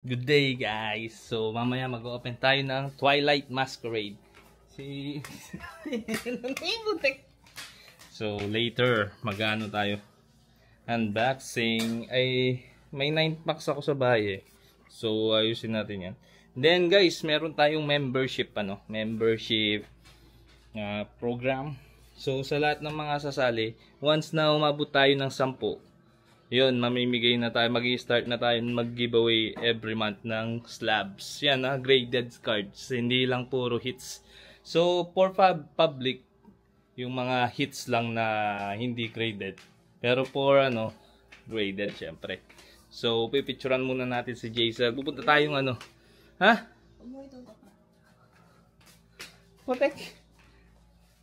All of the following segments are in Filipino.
Good day guys. So mamaya mag-open tayo ng Twilight Masquerade. So later mag-ano tayo. Unboxing. Ay may 9 packs ako sa bahay eh. So ayusin natin 'yan. Then guys, meron tayong membership membership program. So sa lahat ng mga sasali, once na umabot tayo ng 10, yun, mamimigay na tayo, mag-i-start na tayo mag-giveaway every month ng slabs. Yan graded cards, hindi lang puro hits. So, for public, yung mga hits lang na hindi graded. Pero for graded syempre. So, pipicturan muna natin si Jason. Pupunta tayong ha? Putek.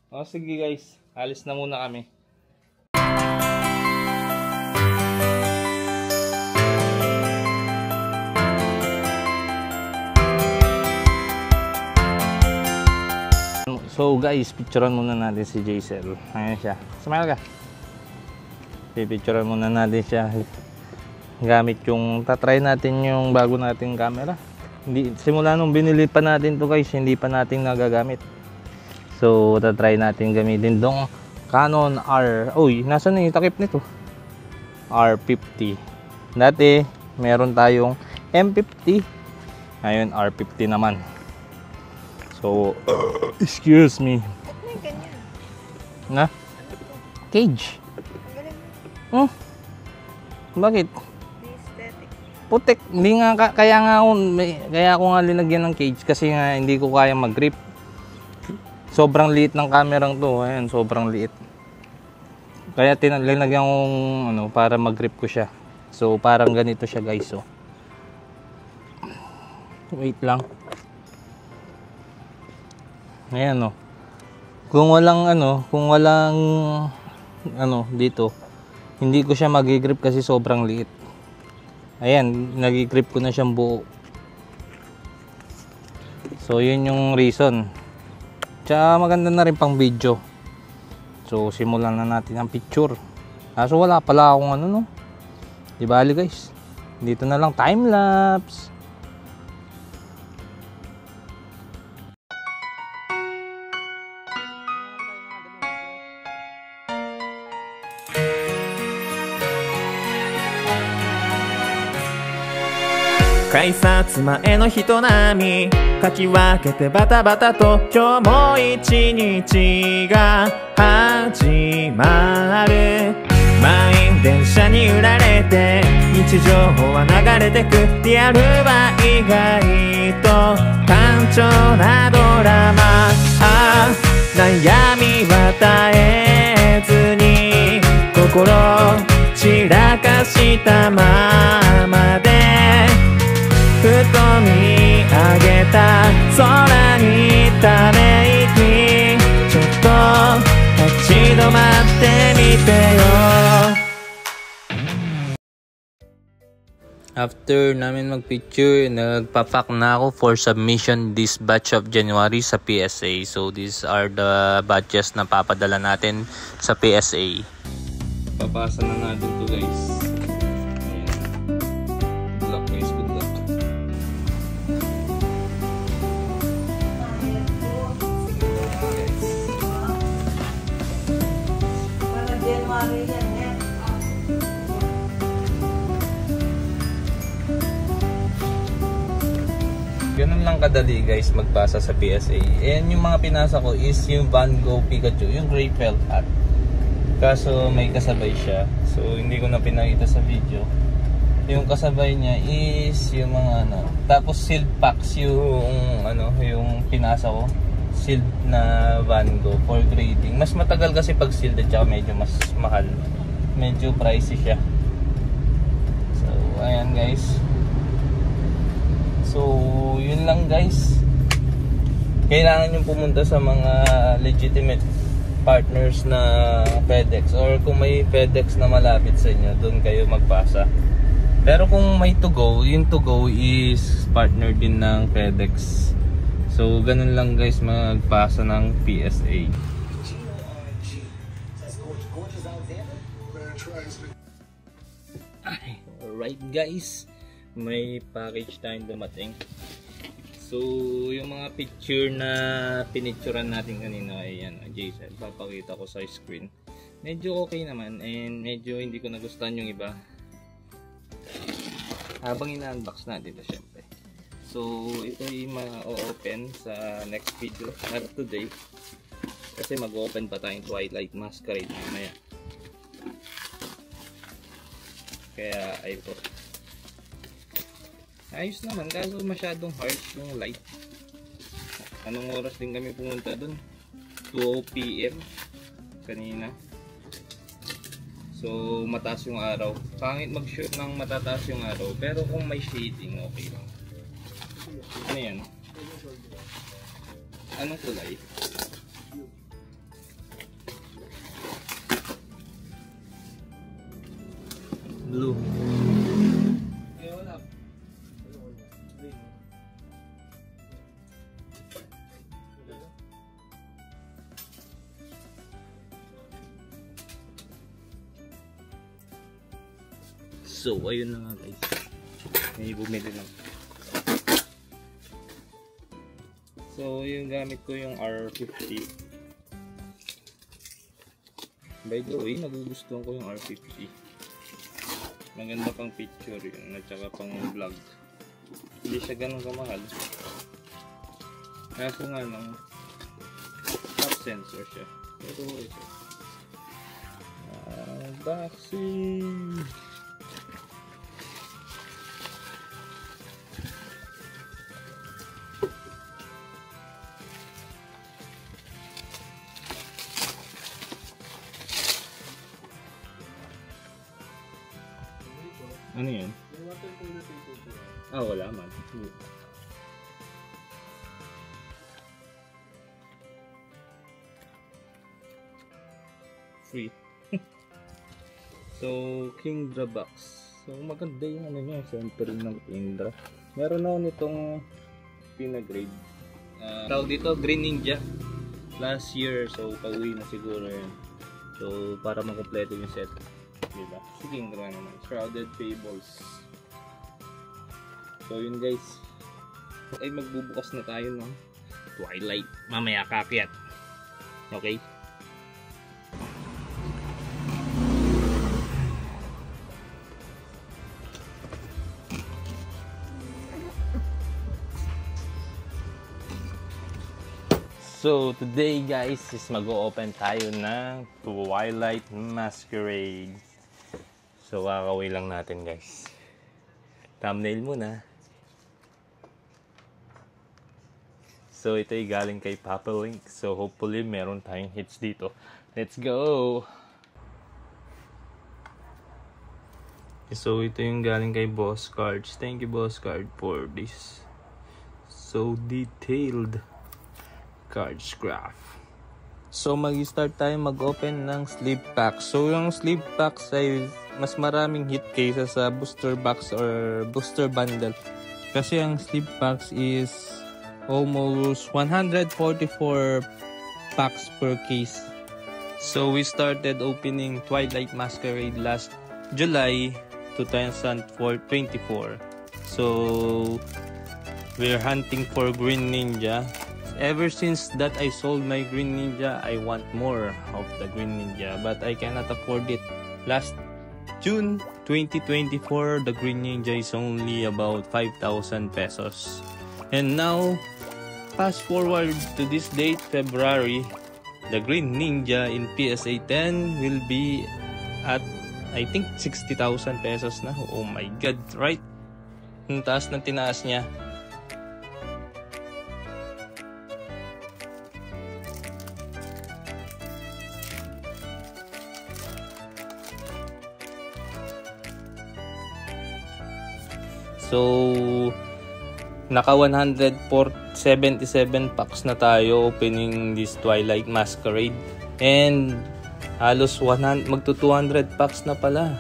O, sige guys, alis na muna kami. So guys, picturean muna natin si Jaisel. Ayan siya. Smile ka. Pipicturean muna natin siya. Gamit yung, tatry natin yung bago nating camera. Simula nung binili pa natin to guys, hindi pa natin nagagamit. So, tatry natin gamitin dong Canon R. Uy, nasa na yung takip nito? R50. Dati, meron tayong M50. Ngayon, R50 naman. So, excuse me. Na? Cage. Bakit? Putek. Hindi nga, kaya ako nga linagyan ng cage kasi nga hindi ko kaya mag-grip. Sobrang liit ng kamerang to. Ayan, sobrang liit. Kaya linagyan kong para mag-grip ko siya. So, parang ganito siya guys. So, wait lang. Ayan kung walang dito, hindi ko siya magi-grip kasi sobrang liit. Ayan, nagi-grip ko na siyang buo. So yun yung reason. Tsaka maganda na rin pang video. So simulan na natin ang picture. Kaso wala pala akong Di bali guys, dito na lang time lapse.改札前の人並みかき分けてバタバタと今日も一日が始まる満員電車に揺られて日常は流れてくリアルは意外と単調なドラマ悩みは絶えずに心散らかしたままでふと見上げた空にため息ちょっと立ち止まってみてよ。After namin magpicture, nagpa-pack na ako for submission this batch of January sa PSA. So these are the batches na papadala natin sa PSA. Papasa na natin to guys. Ganun lang kadali guys magbasa sa PSA. And yung mga pinasa ko is yung Van Gogh Pikachu, yung gray felt hat. Kaso may kasabay siya. So hindi ko na pinakita sa video. Yung kasabay niya is yung mga Tapos sealed packs yung yung pinasa ko. Sealed na Van Gogh for grading. Mas matagal kasi pag sealed at saka medyo mas mahal. Medyo pricey siya. So ayan guys. So, yun lang guys. Kailangan nyo pumunta sa mga legitimate partners na FedEx. Or kung may FedEx na malapit sa inyo, doon kayo magpasa. Pero kung may to go, yung to go is partner din ng FedEx. So, ganun lang guys magpasa ng PSA. Alright guys. may package tayong dumating. So, yung mga picture na pinicturean natin kanina ay yan, Jason, papakita ko sa screen. Medyo okay naman and medyo hindi ko nagustuhan yung iba. Habang ina-unbox natin ito syempre. So, ito ay ma-open sa next video, not today. Kasi mag-open pa tayong Twilight Masquerade mamaya. Kaya, ito. Ayos naman, kaso masyadong harsh yung light. Anong oras din kami pumunta dun? 2 PM kanina. So mataas yung araw. Pangit mag-shoot ng matataas yung araw, pero kung may shading, okay lang. Ano yan? Anong kulay? Blue. So, ayun na nga guys. May bumili lang. So, yung gamit ko yung R50. By the way, nagugustuhan ko yung R50. Maganda pang picture yun, at saka pang vlog. Hindi siya ganun kamahal. Kaso nga lang, top sensor siya. Pero ito. Unboxing! Ano yan? Ah, wala man. Free. So, Kingdra box. So, maganda yung ano niya, center ng Kingdra. Meron ako nitong pinagrade. Tawag dito, Green Ninja. Last year, so pauwi na siguro yan. So, para makompleto yung set. Diba? Si Kingdra naman. Shrouded Fables. So yun guys. Ay magbubukas na tayo ng Twilight. Mamaya kakyat. Okay? So today guys is mag-o-open tayo ng Twilight Masquerade. So kakaway lang natin guys. Thumbnail muna. So ito ay galing kay Papa Link. So hopefully meron tayong hits dito. Let's go! So ito yung galing kay Boss Cards. Thank you Boss Card for this. So detailed cards graph. So mag-start tayo mag-open ng sleeve pack. So yung sleeve packs ay mas maraming hit kaysa sa booster box or booster bundle. Kasi ang sleeve packs is almost 144 packs per case. So we started opening Twilight Masquerade last July 2024. So we're hunting for Green Ninja. Ever since that I sold my Green Ninja, I want more of the Green Ninja, but I cannot afford it. Last June 2024, the Green Ninja is only about 5,000 pesos. And now, fast forward to this date, February, the Green Ninja in PSA 10 will be at, I think, 60,000 pesos na. Oh my God, right? Ang taas ng tinaas niya. So, naka 177 packs na tayo opening this Twilight Masquerade. And halos magto 200 packs na pala.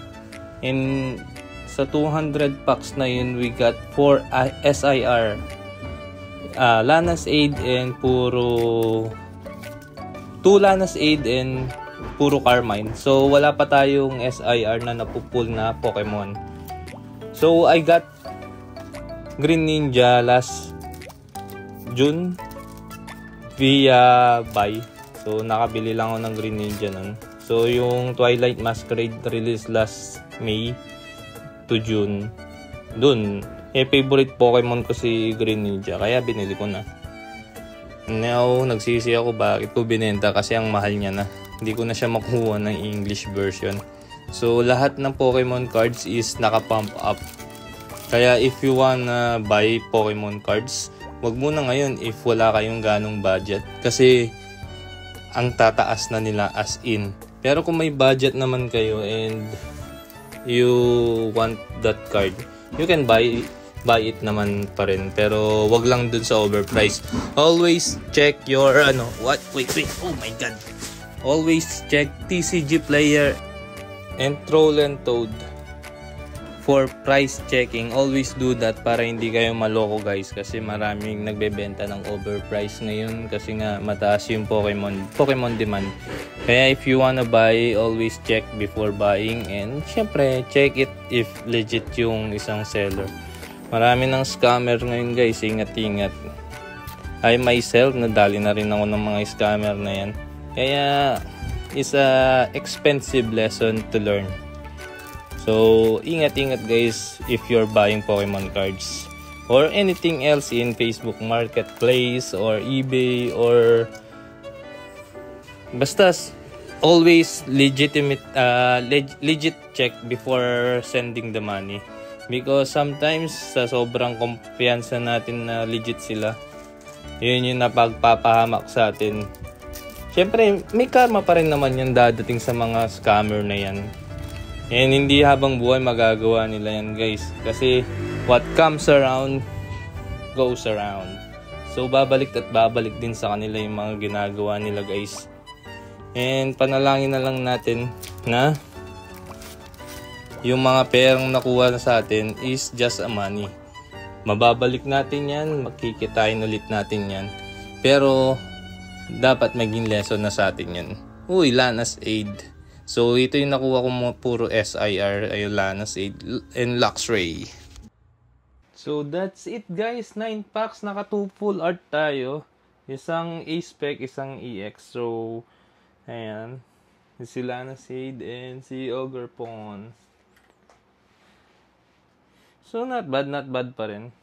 And sa 200 packs na yun, we got 4 SIR. Lanas Aid and puro 2 Lanas Aid and puro Carmine. So, wala pa tayong SIR na napupull na Pokemon. So, I got Green Ninja last June via buy. So, nakabili lang ako ng Green Ninja nun. So, yung Twilight Masquerade release last May to June. Dun, favorite Pokemon ko si Green Ninja. Kaya binili ko na. Now, nagsisi ako bakit ko binenta kasi ang mahal niya na. Hindi ko na siya makuha ng English version. So, lahat ng Pokemon cards is naka-pump up. Kaya if you wanna buy Pokemon cards, wag muna ngayon if wala kayong ganong budget. Kasi, ang tataas na nila as in. Pero kung may budget naman kayo and you want that card, you can buy it naman pa rin. Pero wag lang dun sa overprice. Always check your wait, oh my god. Always check TCG Player and Troll and Toad for price checking. Always do that para hindi kayo maloko guys, kasi maraming nagbebenta ng overprice ngayon kasi nga mataas yung Pokemon demand. Kaya if you wanna buy, always check before buying, and syempre check it if legit yung isang seller. Marami ng scammer ngayon guys, ingat-ingat. I myself, nadali na rin ako ng mga scammer na yan. Kaya is a expensive lesson to learn. So, ingat-ingat guys if you're buying Pokemon cards or anything else in Facebook Marketplace or eBay or basta always legit check before sending the money, because sometimes sa sobrang kumpiyansa natin na legit sila, yun yung napagpapahamak sa atin. Siyempre, may karma pa rin naman yung dadating sa mga scammer na yan. And hindi habang buhay magagawa nila yan guys. Kasi what comes around, goes around. So babalik at babalik din sa kanila yung mga ginagawa nila guys. And panalangin na lang natin na yung mga perang nakuha na sa atin is just a money. Mababalik natin yan, magkikitain ulit natin yan. Pero dapat maging lesson na sa atin yan. Uy, Lana's Aid. So, ito yung nakuha ko mga puro SIR, ayun, Lana's Aid, and Luxray. So, that's it guys. 9 packs, naka 2 full art tayo. Isang A-Spec, isang EX. So, ayan. Si Lana's Aid and si Ogre Pon. So, not bad pa rin.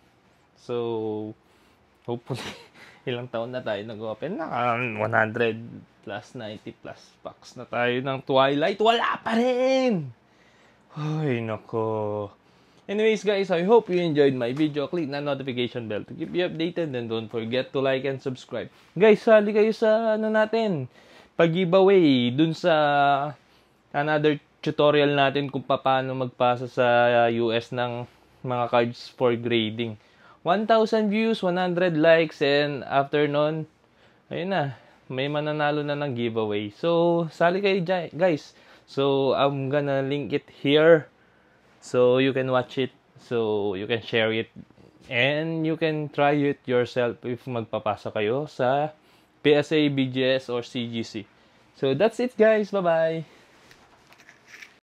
So, hopefully, ilang taon na tayo nag-open. Naka 100 plus 90 plus packs na tayo ng Twilight. Wala pa rin! Ay, nako. Anyways guys, I hope you enjoyed my video. Click na notification bell to keep you updated. And don't forget to like and subscribe. Guys, sali kayo sa natin. Pag-giveaway dun sa another tutorial natin kung paano magpasa sa US ng mga cards for grading. 1,000 views, 100 likes, and after nun, ayun na, may mananalo na ng giveaway. So, sali kayo guys. So, I'm gonna link it here so you can watch it, so you can share it, and you can try it yourself if magpapasa kayo sa PSA, BGS, or CGC. So, that's it guys. Bye-bye!